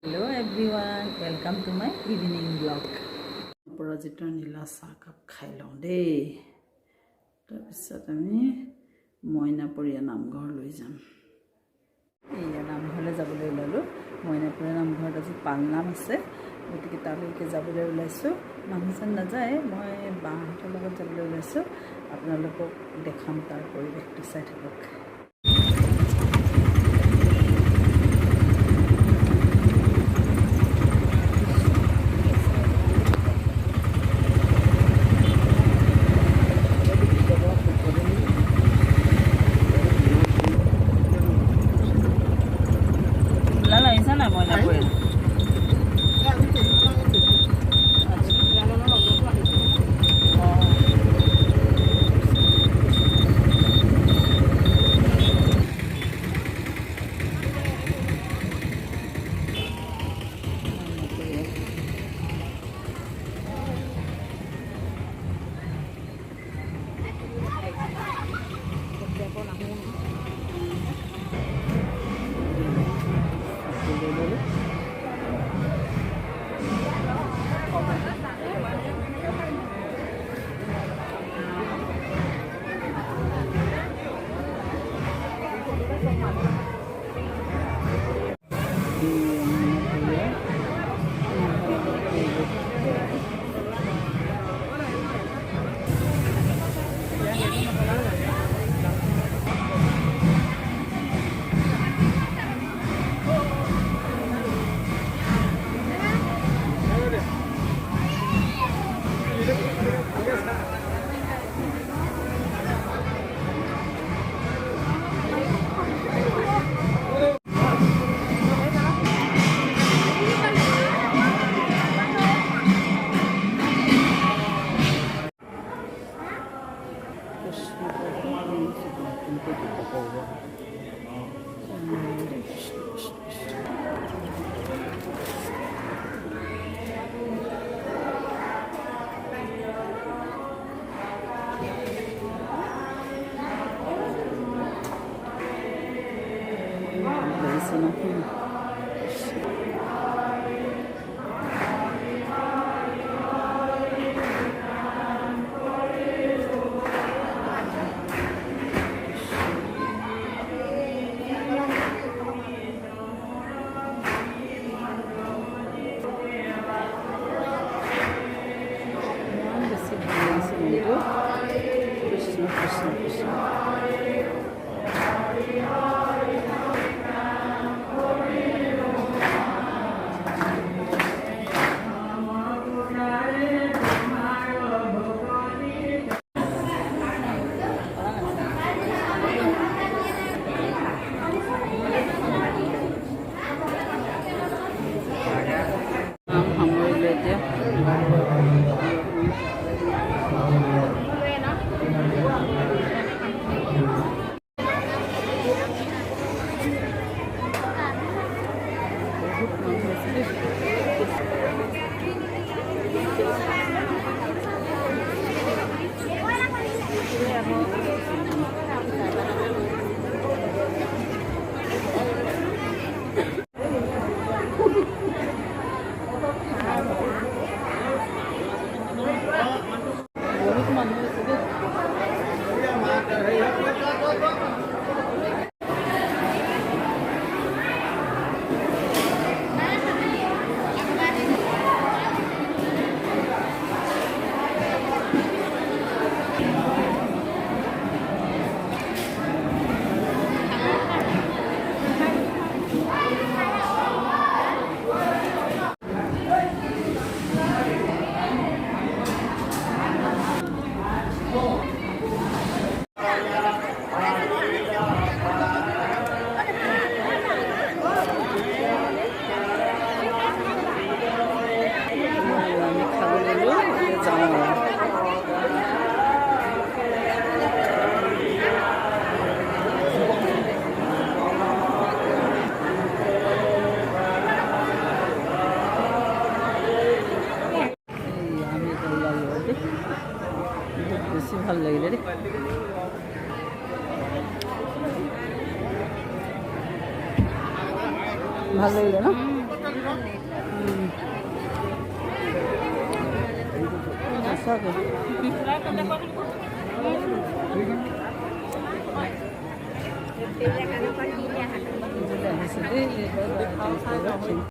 Hello everyone, welcome to my evening vlog. Opposite nila sakap khai lওঁ দেই তাৰপিছত আমি মইনাপুৰীয়া নামঘৰ লৈ যাম এই নামঘৰলৈ যাবলৈ ওলালো মইনাপুৰীয়া নামঘৰত আজি পালনাম আছে গতিকে তালৈকে যাবলৈ ওলাইছো মানুহজন নাযায় মই বাহঁতৰ লগত যাবলৈ ওলাইছো আপোনালোকক দেখাম তাৰ পৰিৱেশটো চাই থাকক ভাল লাগিলে দেই ভাল লাগিলে ন সঁচাকৈ আহিছে দেই